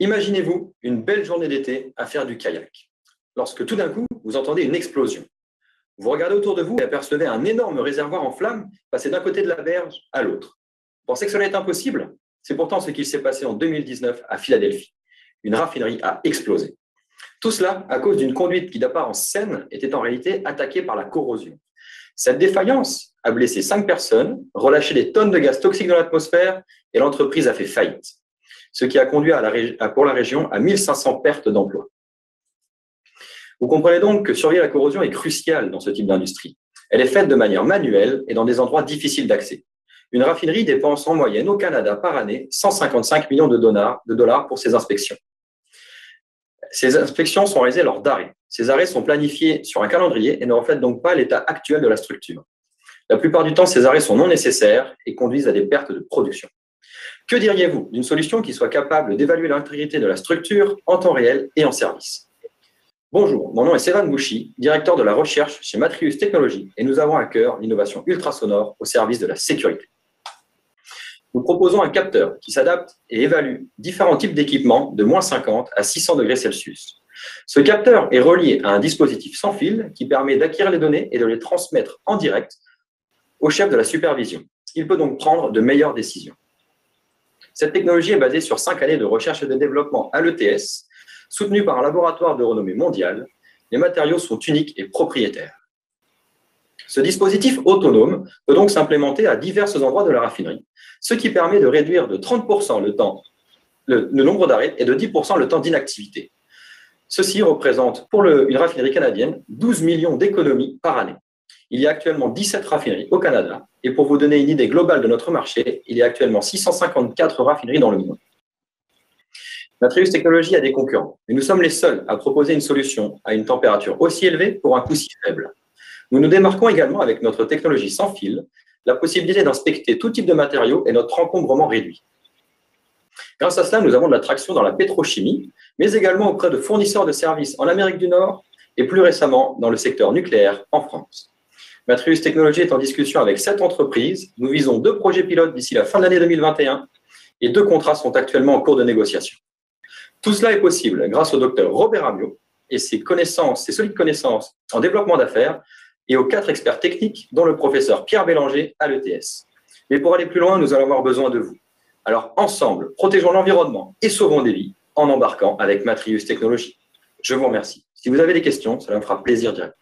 Imaginez-vous une belle journée d'été à faire du kayak, lorsque tout d'un coup, vous entendez une explosion. Vous regardez autour de vous et apercevez un énorme réservoir en flammes passer d'un côté de la berge à l'autre. Vous pensez que cela est impossible? C'est pourtant ce qu'il s'est passé en 2019 à Philadelphie. Une raffinerie a explosé. Tout cela à cause d'une conduite qui, d'apparence saine, était en réalité attaquée par la corrosion. Cette défaillance a blessé 5 personnes, relâché des tonnes de gaz toxiques dans l'atmosphère et l'entreprise a fait faillite. Ce qui a conduit pour la région à 1500 pertes d'emplois. Vous comprenez donc que surveiller la corrosion est crucial dans ce type d'industrie. Elle est faite de manière manuelle et dans des endroits difficiles d'accès. Une raffinerie dépense en moyenne au Canada par année 155 millions de dollars pour ses inspections. Ces inspections sont réalisées lors d'arrêts. Ces arrêts sont planifiés sur un calendrier et ne reflètent donc pas l'état actuel de la structure. La plupart du temps, ces arrêts sont non nécessaires et conduisent à des pertes de production. Que diriez-vous d'une solution qui soit capable d'évaluer l'intégrité de la structure en temps réel et en service? Bonjour, mon nom est Sévan Bouchy, directeur de la recherche chez Matrius Technologies et nous avons à cœur l'innovation ultrasonore au service de la sécurité. Nous proposons un capteur qui s'adapte et évalue différents types d'équipements de moins 50 à 600 degrés Celsius. Ce capteur est relié à un dispositif sans fil qui permet d'acquérir les données et de les transmettre en direct au chef de la supervision. Il peut donc prendre de meilleures décisions. Cette technologie est basée sur 5 années de recherche et de développement à l'ETS, soutenue par un laboratoire de renommée mondiale. Les matériaux sont uniques et propriétaires. Ce dispositif autonome peut donc s'implémenter à divers endroits de la raffinerie, ce qui permet de réduire de 30% le nombre d'arrêts et de 10% le temps d'inactivité. Ceci représente pour une raffinerie canadienne 12 millions d'économies par année. Il y a actuellement 17 raffineries au Canada et pour vous donner une idée globale de notre marché, il y a actuellement 654 raffineries dans le monde. Matrius Technologies a des concurrents, mais nous sommes les seuls à proposer une solution à une température aussi élevée pour un coût si faible. Nous nous démarquons également avec notre technologie sans fil, la possibilité d'inspecter tout type de matériaux et notre encombrement réduit. Grâce à cela, nous avons de la traction dans la pétrochimie, mais également auprès de fournisseurs de services en Amérique du Nord et plus récemment dans le secteur nucléaire en France. Matrius Technologies est en discussion avec 7 entreprises. Nous visons 2 projets pilotes d'ici la fin de l'année 2021 et 2 contrats sont actuellement en cours de négociation. Tout cela est possible grâce au docteur Robert Amiot et ses solides connaissances en développement d'affaires et aux 4 experts techniques, dont le professeur Pierre Bélanger à l'ETS. Mais pour aller plus loin, nous allons avoir besoin de vous. Alors ensemble, protégeons l'environnement et sauvons des vies en embarquant avec Matrius Technologies. Je vous remercie. Si vous avez des questions, cela me fera plaisir d'y répondre.